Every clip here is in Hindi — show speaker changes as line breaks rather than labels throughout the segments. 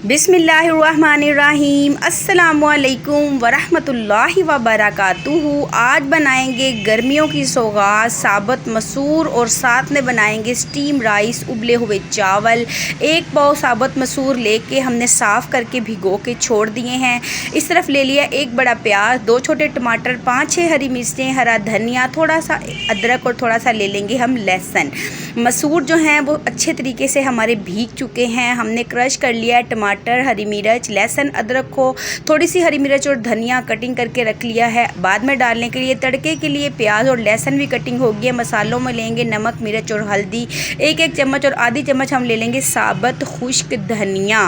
बिस्मिल्लाहिर्रहमानिर्रहीम अस्सलामुअलैकुम वरहमतुल्लाहि वबरकातुहू। आज बनाएंगे गर्मियों की सौगात साबुत मसूर और साथ में बनाएंगे स्टीम राइस, उबले हुए चावल। एक पाव साबुत मसूर लेके हमने साफ़ करके भिगो के छोड़ दिए हैं। इस तरफ ले लिया एक बड़ा प्याज, 2 छोटे टमाटर, 5-6 हरी मिर्चें, हरा धनिया, थोड़ा सा अदरक और थोड़ा सा ले लेंगे हम लहसुन। मसूर जो हैं वो अच्छे तरीके से हमारे भीग चुके हैं। हमने क्रश कर लिया है टमाटर, हरी मिर्च, लहसुन, अदरक को थोड़ी सी हरी मिर्च और धनिया कटिंग करके रख लिया है। बाद में डालने के लिए तड़के के लिए प्याज और लहसुन भी कटिंग हो गई है। मसालों में लेंगे नमक, मिर्च और हल्दी, 1-1 चम्मच और आधी चम्मच हम ले लेंगे साबुत खुश्क धनिया।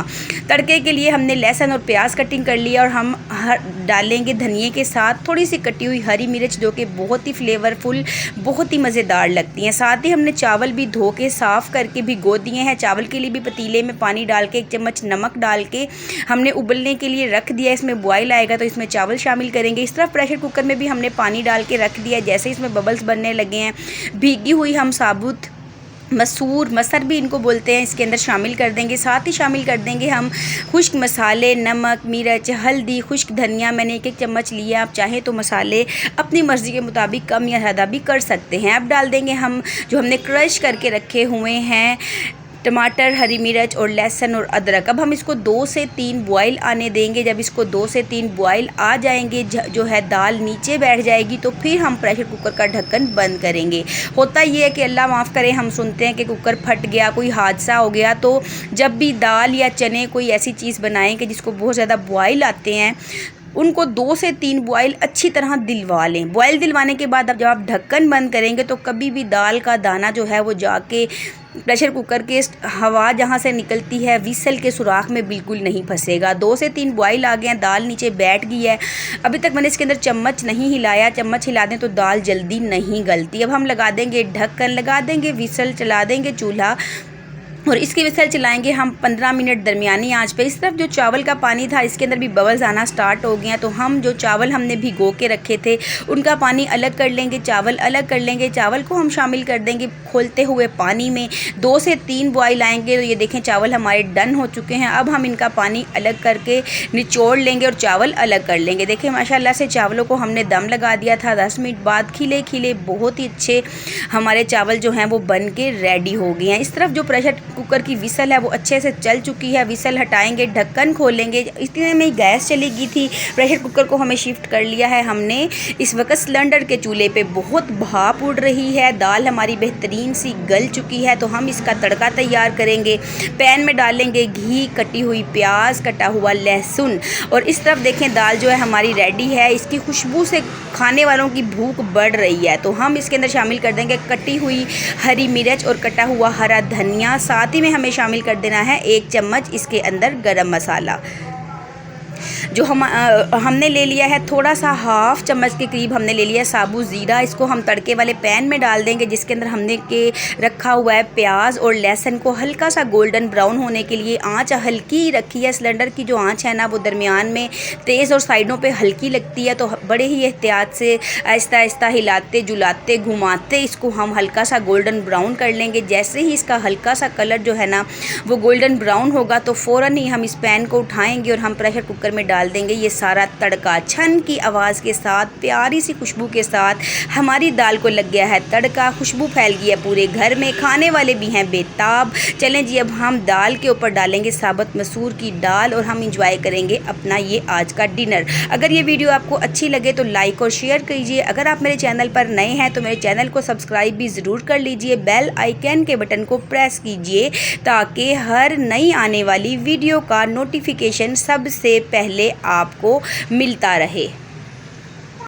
तड़के के लिए हमने लहसुन और प्याज कटिंग कर लिया और हम डालेंगे धनिए के साथ थोड़ी सी कटी हुई हरी मिर्च, जो कि बहुत ही फ्लेवरफुल, बहुत ही मज़ेदार लगती हैं। साथ ही हमने चावल भी धो के साफ़ करके भिगो दिए हैं। चावल के लिए भी पतीले में पानी डाल के 1 चम्मच नमक डाल के हमने उबलने के लिए रख दिया। इसमें बॉयल आएगा तो इसमें चावल शामिल करेंगे। इस तरफ प्रेशर कुकर में भी हमने पानी डाल के रख दिया। जैसे इसमें बबल्स बनने लगे हैं, भीगी हुई हम साबुत मसूर, मसर भी इनको बोलते हैं, इसके अंदर शामिल कर देंगे। साथ ही शामिल कर देंगे हम खुश्क मसाले, नमक, मिर्च, हल्दी, खुश्क धनिया। मैंने 1-1 चम्मच लिया। आप चाहें तो मसाले अपनी मर्ज़ी के मुताबिक कम या ज़्यादा भी कर सकते हैं। अब डाल देंगे हम जो हमने क्रश करके रखे हुए हैं टमाटर, हरी मिर्च और लहसुन और अदरक। अब हम इसको 2 से 3 बॉयल आने देंगे। जब इसको 2 से 3 बॉयल आ जाएंगे, जो है दाल नीचे बैठ जाएगी, तो फिर हम प्रेशर कुकर का ढक्कन बंद करेंगे। होता ये है कि अल्लाह माफ़ करे, हम सुनते हैं कि कुकर फट गया, कोई हादसा हो गया। तो जब भी दाल या चने कोई ऐसी चीज़ बनाएं कि जिसको बहुत ज़्यादा बॉयल आते हैं, उनको 2 से 3 बॉयल अच्छी तरह दिलवा लें। बॉयल दिलवाने के बाद अब जब आप ढक्कन बंद करेंगे तो कभी भी दाल का दाना जो है वो जाके प्रेशर कुकर के हवा जहाँ से निकलती है विसल के सुराख में बिल्कुल नहीं फंसेगा। 2 से 3 बॉयल आ गए हैं, दाल नीचे बैठ गई है। अभी तक मैंने इसके अंदर चम्मच नहीं हिलाया। चम्मच हिला दें तो दाल जल्दी नहीं गलती। अब हम लगा देंगे ढक्कन, लगा देंगे विसल, चला देंगे चूल्हा और इसकी विसल चलाएंगे हम 15 मिनट दरमियानी आंच पे। इस तरफ जो चावल का पानी था, इसके अंदर भी बबल्स आना स्टार्ट हो गए हैं। तो हम जो चावल हमने भिगो के रखे थे उनका पानी अलग कर लेंगे, चावल अलग कर लेंगे। चावल को हम शामिल कर देंगे खोलते हुए पानी में। 2 से 3 बॉयल आएंगे तो ये देखें चावल हमारे डन हो चुके हैं। अब हम इनका पानी अलग करके निचोड़ लेंगे और चावल अलग कर लेंगे। देखें माशाल्लाह से चावलों को हमने दम लगा दिया था। 10 मिनट बाद खिले खिले बहुत ही अच्छे हमारे चावल जो हैं वो बन के रेडी हो गए हैं। इस तरफ जो प्रेशर कुकर की विसल है वो अच्छे से चल चुकी है। विसल हटाएंगे, ढक्कन खोलेंगे। इतने में गैस चली गई थी। प्रेशर कुकर को हमें शिफ्ट कर लिया है हमने। इस वक्त सिलेंडर के चूल्हे पे बहुत भाप उड़ रही है। दाल हमारी बेहतरीन सी गल चुकी है। तो हम इसका तड़का तैयार करेंगे। पैन में डालेंगे घी, कटी हुई प्याज, कटा हुआ लहसुन और इस तरफ देखें दाल जो है हमारी रेडी है। इसकी खुशबू से खाने वालों की भूख बढ़ रही है। तो हम इसके अंदर शामिल कर देंगे कटी हुई हरी मिर्च और कटा हुआ हरा धनिया। साथ ही में हमें शामिल कर देना है 1 चम्मच इसके अंदर गरम मसाला, जो हमने ले लिया है थोड़ा सा 1/2 चम्मच के करीब हमने ले लिया साबुत ज़ीरा। इसको हम तड़के वाले पैन में डाल देंगे, जिसके अंदर हमने के रखा हुआ है प्याज और लहसुन को हल्का सा गोल्डन ब्राउन होने के लिए आंच हल्की रखी है। सिलेंडर की जो आंच है ना वो दरमियान में तेज़ और साइडों पे हल्की लगती है। तो बड़े ही एहतियात से आहिस्ता आहिस्ता हिलाते जुलाते घुमाते इसको हम हल्का सा गोल्डन ब्राउन कर लेंगे। जैसे ही इसका हल्का सा कलर जो है ना वो गोल्डन ब्राउन होगा तो फ़ौरन ही हम इस पैन को उठाएँगे और हम प्रेशर कुकर में डाल देंगे ये सारा तड़का। छन की आवाज़ के साथ, प्यारी सी खुशबू के साथ हमारी दाल को लग गया है तड़का। खुशबू फैल गई है पूरे घर में, खाने वाले भी हैं बेताब। चलें जी, अब हम दाल के ऊपर डालेंगे साबुत मसूर की दाल और हम इंजॉय करेंगे अपना ये आज का डिनर। अगर ये वीडियो आपको अच्छी लगे तो लाइक और शेयर कीजिए। अगर आप मेरे चैनल पर नए हैं तो मेरे चैनल को सब्सक्राइब भी ज़रूर कर लीजिए। बेल आइकन के बटन को प्रेस कीजिए ताकि हर नई आने वाली वीडियो का नोटिफिकेशन सबसे पहले आपको मिलता रहे।